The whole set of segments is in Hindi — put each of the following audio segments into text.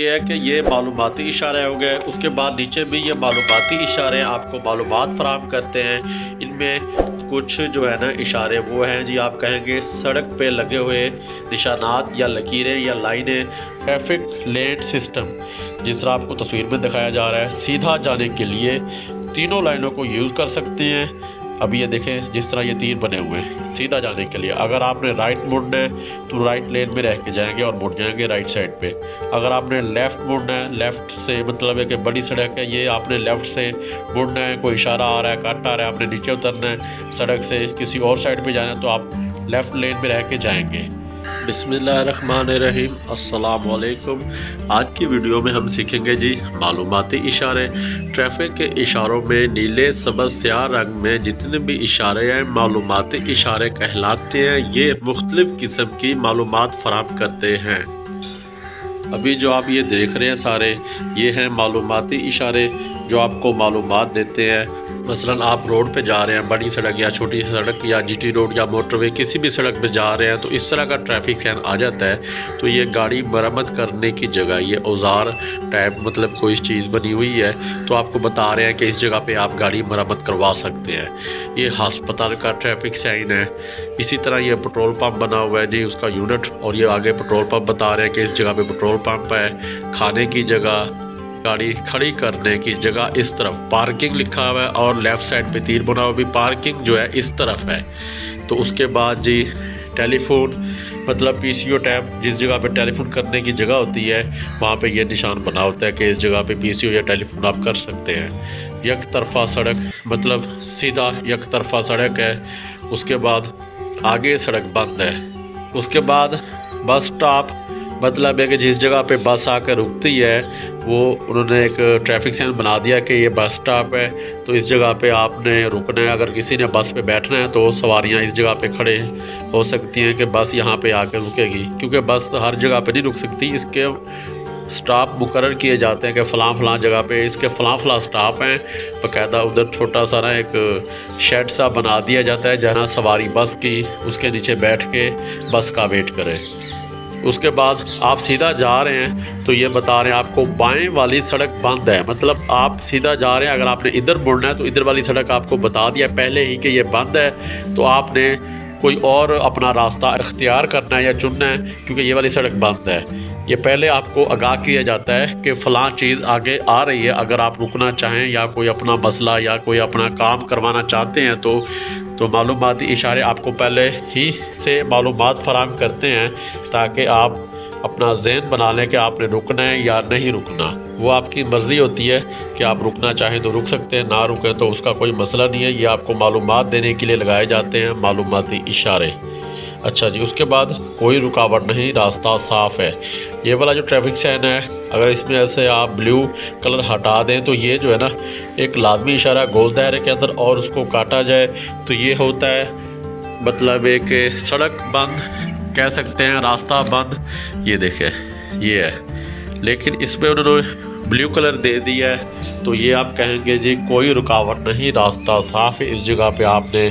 ये है कि ये मालूमाती इशारे हो गए। उसके बाद नीचे भी ये मालूमाती इशारे आपको मालूमात फराहम करते हैं। इनमें कुछ जो है ना इशारे वो हैं जी, आप कहेंगे सड़क पे लगे हुए निशानात या लकीरें या लाइनें, ट्रैफिक लेन सिस्टम जिस तरह आपको तस्वीर में दिखाया जा रहा है। सीधा जाने के लिए तीनों लाइनों को यूज़ कर सकते हैं। अभी ये देखें जिस तरह ये तीर बने हुए हैं सीधा जाने के लिए। अगर आपने राइट मुड़ना है तो राइट लेन में रह के जाएंगे और मुड़ जाएंगे राइट साइड पे। अगर आपने लेफ़्ट मुड़ना है, लेफ़्ट से मतलब है कि बड़ी सड़क है, ये आपने लेफ़्ट से मुड़ना है, कोई इशारा आ रहा है, कट आ रहा है, आपने नीचे उतरना है सड़क से किसी और साइड पे जाना है तो आप लेफ़्ट लेन में रह के जाएंगे। बिस्मिल्लाहिर्रहमानिर्रहीम, अस्सलाम वालेकुम। आज की वीडियो में हम सीखेंगे जी मालूमाती इशारे। ट्रैफिक के इशारों में नीले, सब्ज़, स्याह रंग में जितने भी इशारे हैं मालूमाती इशारे कहलाते हैं। ये मुख्तलिफ़ किस्म की मालूमात फराहम करते हैं। अभी जो आप ये देख रहे हैं सारे ये हैं मालूमाती इशारे जो आपको मालूमात देते हैं। मसलन आप रोड पे जा रहे हैं, बड़ी सड़क या छोटी सड़क या जीटी रोड या मोटरवे किसी भी सड़क पे जा रहे हैं तो इस तरह का ट्रैफिक साइन आ जाता है तो ये गाड़ी मरम्मत करने की जगह ये औजार टाइप मतलब कोई चीज़ बनी हुई है तो आपको बता रहे हैं कि इस जगह पे आप गाड़ी मरम्मत करवा सकते हैं। ये हस्पताल का ट्रैफिक साइन है। इसी तरह ये पेट्रोल पम्प बना हुआ है जी, उसका यूनिट, और ये आगे पेट्रोल पम्प बता रहे हैं कि इस जगह पे पेट्रोल पम्प है। खाने की जगह, गाड़ी खड़ी करने की जगह इस तरफ पार्किंग लिखा हुआ है और लेफ़्ट साइड पे तीर बना हुआ भी पार्किंग जो है इस तरफ है। तो उसके बाद जी टेलीफोन मतलब पीसीओ टैब, जिस जगह पे टेलीफोन करने की जगह होती है वहाँ पे ये निशान बना होता है कि इस जगह पे पीसीओ या टेलीफोन आप कर सकते हैं। एक तरफा सड़क मतलब सीधा एक तरफा सड़क है। उसके बाद आगे सड़क बंद है। उसके बाद बस स्टॉप मतलब है कि जिस जगह पे बस आकर रुकती है वो उन्होंने एक ट्रैफिक साइन बना दिया कि ये बस स्टॉप है तो इस जगह पे आपने रुकना है। अगर किसी ने बस पे बैठना है तो सवारियां इस जगह पे खड़े हो सकती हैं कि बस यहाँ पे आकर रुकेगी, क्योंकि बस हर जगह पे नहीं रुक सकती। इसके स्टॉप मुकर्रर किए जाते हैं कि फ़लाँ जगह पे इसके फ़लाँ स्टॉप हैं। बाकायदा उधर छोटा सा ना एक शेड सा बना दिया जाता है जहाँ सवारी बस की उसके नीचे बैठ के बस का वेट करे। उसके बाद आप सीधा जा रहे हैं तो ये बता रहे हैं आपको बाएं वाली सड़क बंद है। मतलब आप सीधा जा रहे हैं, अगर आपने इधर मुड़ना है तो इधर वाली सड़क आपको बता दिया पहले ही कि ये बंद है तो आपने कोई और अपना रास्ता इख्तियार करना है या चुनना है, क्योंकि ये वाली सड़क बंद है। ये पहले आपको आगाह किया जाता है कि फ़लाँ चीज़ आगे आ रही है। अगर आप रुकना चाहें या कोई अपना मसला या कोई अपना काम करवाना चाहते हैं तो मालूमाती इशारे आपको पहले ही से मालूमात फराहम करते हैं ताकि आप अपना ज़हन बना लें कि आपने रुकना है या नहीं रुकना। वो आपकी मर्ज़ी होती है कि आप रुकना चाहें तो रुक सकते हैं, ना रुकें तो उसका कोई मसला नहीं है। ये आपको मालूमात देने के लिए लगाए जाते हैं मालूमाती इशारे। अच्छा जी, उसके बाद कोई रुकावट नहीं, रास्ता साफ़ है। ये वाला जो ट्रैफिक साइन है अगर इसमें ऐसे आप ब्लू कलर हटा दें तो ये जो है ना एक लाजमी इशारा गोल दायरे के अंदर और उसको काटा जाए तो ये होता है मतलब एक सड़क बंद कह सकते हैं, रास्ता बंद। ये देखें ये है, लेकिन इसमें उन्होंने ब्लू कलर दे दिया है तो ये आप कहेंगे जी कोई रुकावट नहीं, रास्ता साफ़ है। इस जगह पे आपने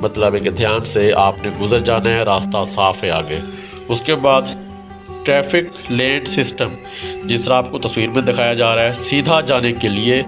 मतलब एक ध्यान से आपने गुजर जाना है, रास्ता साफ़ है आगे। उसके बाद ट्रैफिक लेन सिस्टम जिस तरह आपको तस्वीर में दिखाया जा रहा है, सीधा जाने के लिए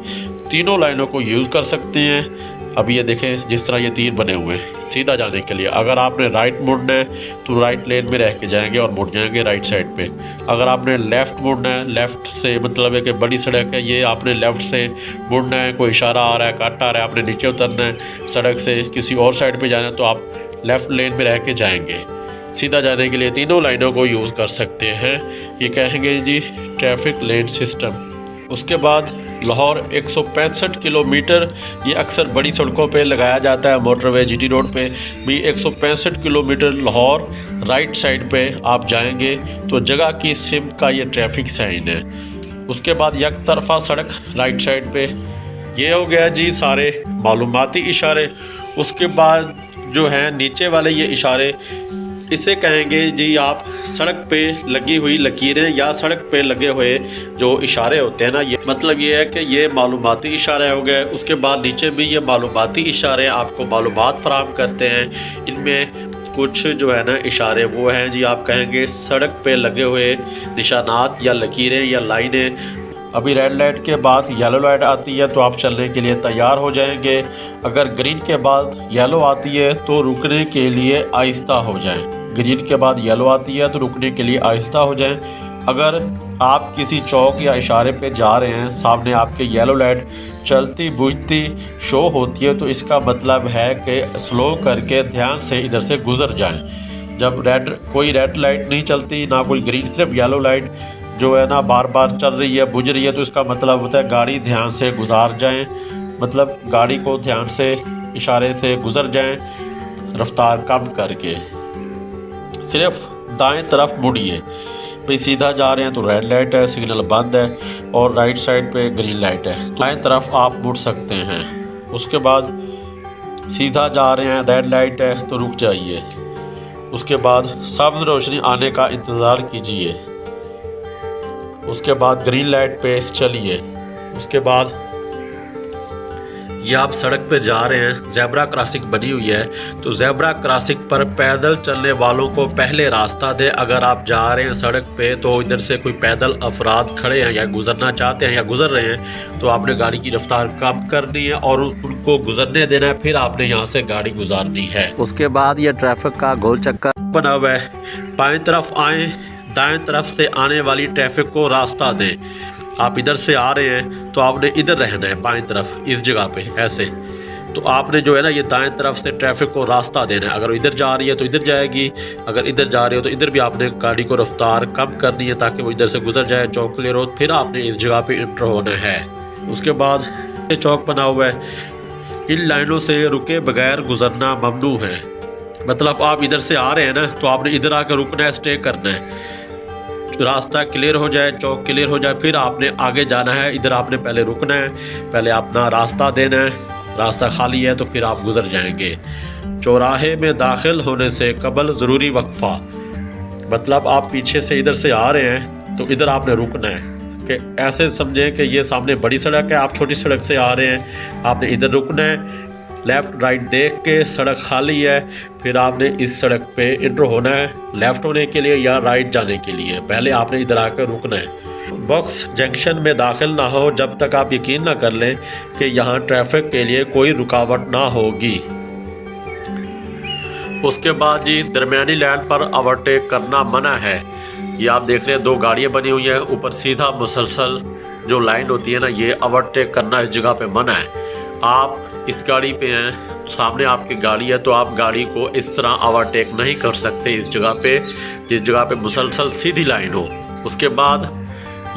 तीनों लाइनों को यूज़ कर सकते हैं। अभी ये देखें जिस तरह ये तीर बने हुए हैं सीधा जाने के लिए। अगर आपने राइट मुड़ना है तो राइट लेन में रह के जाएंगे और मुड़ जाएंगे राइट साइड पे। अगर आपने लेफ़्ट मुड़ना है, लेफ़्ट से मतलब है कि बड़ी सड़क है, ये आपने लेफ़्ट से मुड़ना है, कोई इशारा आ रहा है, कट आ रहा है, आपने नीचे उतरना है सड़क से किसी और साइड पे जाना है तो आप लेफ़्ट लेन में रह के जाएंगे। सीधा जाने के लिए तीनों लाइनों को यूज़ कर सकते हैं। ये कहेंगे जी ट्रैफिक लेन सिस्टम। उसके बाद लाहौर 165 किलोमीटर, ये अक्सर बड़ी सड़कों पे लगाया जाता है, मोटरवे जीटी रोड पे भी 165 किलोमीटर लाहौर राइट साइड पे आप जाएंगे तो जगह की सिमत का ये ट्रैफिक साइन है। उसके बाद एक तरफा सड़क राइट साइड पे। ये हो गया जी सारे मालूमाती इशारे। उसके बाद जो हैं नीचे वाले ये इशारे इसे कहेंगे जी आप सड़क पे लगी हुई लकीरें या सड़क पे लगे हुए जो इशारे होते हैं ना, ये मतलब ये है कि ये मालूमाती इशारे हो गए। उसके बाद नीचे भी ये मालूमाती इशारे आपको मालूमात फराहम करते हैं। इनमें कुछ जो है ना इशारे वो हैं जी, आप कहेंगे सड़क पे लगे हुए निशानात या लकीरें या लाइनें। अभी रेड लाइट के बाद येलो लाइट आती है तो आप चलने के लिए तैयार हो जाएंगे। अगर ग्रीन के बाद येलो आती है तो रुकने के लिए आहिस्ता हो जाएं। ग्रीन के बाद येलो आती है तो रुकने के लिए आहिस्ता हो जाएं। अगर आप किसी चौक या इशारे पे जा रहे हैं, सामने आपके येलो लाइट चलती बुझती शो होती है, तो इसका मतलब है कि स्लो करके ध्यान से इधर से गुजर जाएं। जब कोई रेड लाइट नहीं चलती, ना कोई ग्रीन, सिर्फ येलो लाइट जो है ना बार बार चल रही है, बुझ रही है, तो इसका मतलब होता है गाड़ी ध्यान से गुजार जाएं। मतलब गाड़ी को ध्यान से इशारे से गुजर जाएं, रफ्तार कम करके। सिर्फ दाएं तरफ मुड़िए। भाई सीधा जा रहे हैं तो रेड लाइट है, सिग्नल बंद है, और राइट साइड पे ग्रीन लाइट है, तो दाएं तरफ आप मुड़ सकते हैं। उसके बाद सीधा जा रहे हैं, रेड लाइट है तो रुक जाइए। उसके बाद सब्ज़ रोशनी आने का इंतज़ार कीजिए। उसके बाद ग्रीन लाइट पे चलिए। उसके बाद ये आप सड़क पे जा रहे हैं, ज़ेब्रा क्रॉसिंग बनी हुई है, तो ज़ेब्रा क्रॉसिंग पर पैदल चलने वालों को पहले रास्ता दें। अगर आप जा रहे हैं सड़क पे तो इधर से कोई पैदल अफराद खड़े हैं या गुजरना चाहते हैं या गुजर रहे हैं, तो आपने गाड़ी की रफ्तार कम करनी है और उनको गुजरने देना है, फिर आपने यहाँ से गाड़ी गुजारनी है। उसके बाद ये ट्रैफिक का गोल चक्कर बना हुआ है, बाएं तरफ आएँ, दाएं तरफ से आने वाली ट्रैफिक को रास्ता दें। आप इधर से आ रहे हैं तो आपने इधर रहना है, बाएं तरफ इस जगह पे ऐसे, तो आपने जो है ना ये दाएं तरफ से ट्रैफिक को रास्ता देना है। अगर इधर जा रही है तो इधर जाएगी, अगर इधर जा रही हो तो इधर भी आपने गाड़ी को रफ्तार कम करनी है ताकि वो इधर से गुजर जाए। चौक क्लियर हो, फिर आपने इस जगह पे इंटर होना है। उसके बाद ये चौक बना हुआ है, इन लाइनों से रुके बगैर गुजरना ममनू है। मतलब आप इधर से आ रहे हैं ना तो आपने इधर आकर रुकना है, स्टे करना है। रास्ता क्लियर हो जाए, चौक क्लियर हो जाए, फिर आपने आगे जाना है। इधर आपने पहले रुकना है, पहले अपना रास्ता देना है। रास्ता खाली है तो फिर आप गुजर जाएंगे। चौराहे में दाखिल होने से कबल ज़रूरी वक्फा, मतलब आप पीछे से इधर से आ रहे हैं तो इधर आपने रुकना है। कि ऐसे समझें कि ये सामने बड़ी सड़क है, आप छोटी सड़क से आ रहे हैं, आपने इधर रुकना है। लेफ़्ट राइट देख के, सड़क खाली है, फिर आपने इस सड़क पे इंटर होना है लेफ़्ट होने के लिए या राइट जाने के लिए। पहले आपने इधर आकर रुकना है। बॉक्स जंक्शन में दाखिल ना हो जब तक आप यकीन ना कर लें कि यहाँ ट्रैफिक के लिए कोई रुकावट ना होगी। उसके बाद जी दरमियानी लाइन पर ओवरटेक करना मना है। ये आप देख रहे हैं 2 गाड़ियाँ बनी हुई हैं, ऊपर सीधा मुसलसल जो लाइन होती है ना, ये ओवरटेक करना इस जगह पे मना है। आप इस गाड़ी पे हैं, सामने आपकी गाड़ी है, तो आप गाड़ी को इस तरह ओवरटेक नहीं कर सकते इस जगह पे, जिस जगह पे मुसलसल सीधी लाइन हो। उसके बाद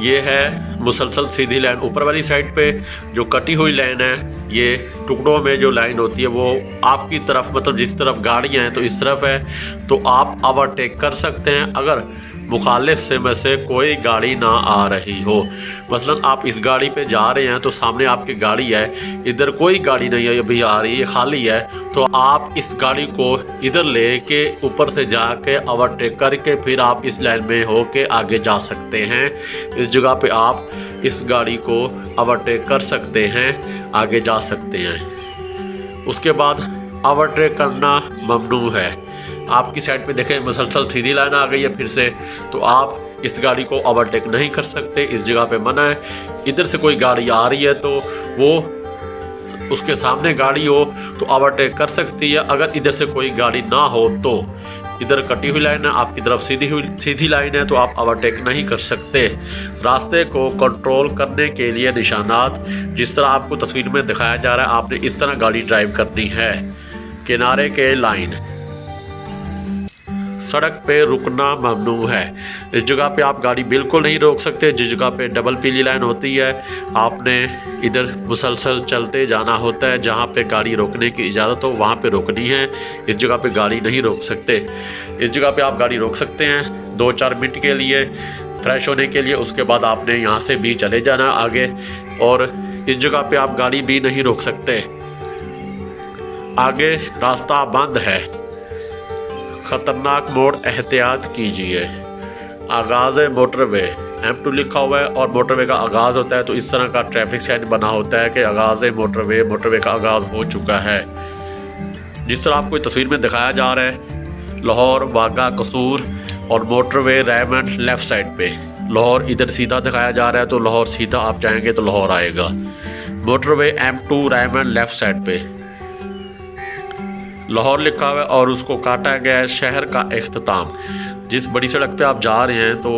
ये है मुसलसल सीधी लाइन। ऊपर वाली साइड पे जो कटी हुई लाइन है, ये टुकड़ों में जो लाइन होती है वो आपकी तरफ, मतलब जिस तरफ गाड़ियाँ हैं तो इस तरफ है, तो आप ओवरटेक कर सकते हैं अगर मुखालिफ से में से कोई गाड़ी ना आ रही हो। मसलन आप इस गाड़ी पे जा रहे हैं तो सामने आपकी गाड़ी है, इधर कोई गाड़ी नहीं है, अभी आ रही है, खाली है, तो आप इस गाड़ी को इधर लेके ऊपर से जाके ओवरटेक करके फिर आप इस लाइन में होके आगे जा सकते हैं। इस जगह पे आप इस गाड़ी को ओवरटेक कर सकते हैं, आगे जा सकते हैं। उसके बाद ओवरटेक करना ममनू है। आपकी साइड पे देखें मुसलसल सीधी लाइन आ गई है फिर से, तो आप इस गाड़ी को ओवरटेक नहीं कर सकते, इस जगह पे मना है। इधर से कोई गाड़ी आ रही है तो वो उसके सामने गाड़ी हो तो ओवरटेक कर सकती है। अगर इधर से कोई गाड़ी ना हो तो इधर कटी हुई लाइन है, आपकी तरफ सीधी लाइन है, तो आप ओवरटेक नहीं कर सकते। रास्ते को कंट्रोल करने के लिए निशानात जिस तरह आपको तस्वीर में दिखाया जा रहा है, आपने इस तरह गाड़ी ड्राइव करनी है। किनारे के लाइन, सड़क पे रुकना ममनू है। इस जगह पे आप गाड़ी बिल्कुल नहीं रोक सकते। जिस जगह पे डबल पीली लाइन होती है आपने इधर मुसलसल चलते जाना होता है, जहाँ पे गाड़ी रोकने की इजाज़त हो वहाँ पे रोकनी है। इस जगह पे गाड़ी नहीं रोक सकते। इस जगह पे आप गाड़ी रोक सकते हैं 2-4 मिनट के लिए फ्रेश होने के लिए, उसके बाद आपने यहाँ से भी चले जाना आगे, और इस जगह पे आप गाड़ी भी नहीं रोक सकते। आगे रास्ता बंद है, ख़तरनाक मोड़ एहतियात कीजिए। आगाज़ मोटरवे M2 लिखा हुआ है और मोटरवे का आगाज़ होता है, तो इस तरह का ट्रैफिक साइन बना होता है कि आगाज़ मोटरवे का आगाज़ हो चुका है। जिस तरह आपको तस्वीर में दिखाया जा रहा है, लाहौर वाघा कसूर और मोटरवे रेमंड लेफ़्ट साइड पे। लाहौर इधर सीधा दिखाया जा रहा है तो लाहौर सीधा आप जाएंगे तो लाहौर आएगा। Motorway M2 Raymond left side पे लाहौर लिखा हुआ है और उसको काटा गया है शहर का इख्तिताम। जिस बड़ी सड़क पे आप जा रहे हैं तो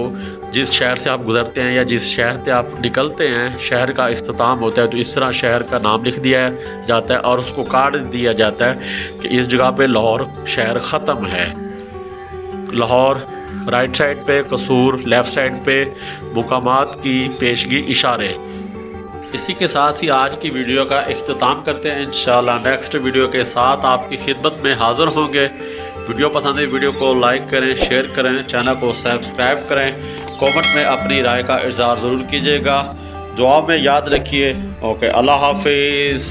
जिस शहर से आप गुज़रते हैं या जिस शहर से आप निकलते हैं शहर का इख्तिताम होता है, तो इस तरह शहर का नाम लिख दिया जाता है और उसको काट दिया जाता है कि इस जगह पे लाहौर शहर ख़त्म है। लाहौर राइट साइड पे, कसूर लेफ़्ट साइड पे, मुकामात की पेशगी इशारे। इसी के साथ ही आज की वीडियो का इख्तिताम करते हैं। इंशाल्लाह नेक्स्ट वीडियो के साथ आपकी खिदमत में हाज़िर होंगे। वीडियो पसंद है वीडियो को लाइक करें, शेयर करें, चैनल को सब्सक्राइब करें, कमेंट में अपनी राय का इज़हार ज़रूर कीजिएगा। दुआ में याद रखिए। ओके, अल्लाह हाफिज़।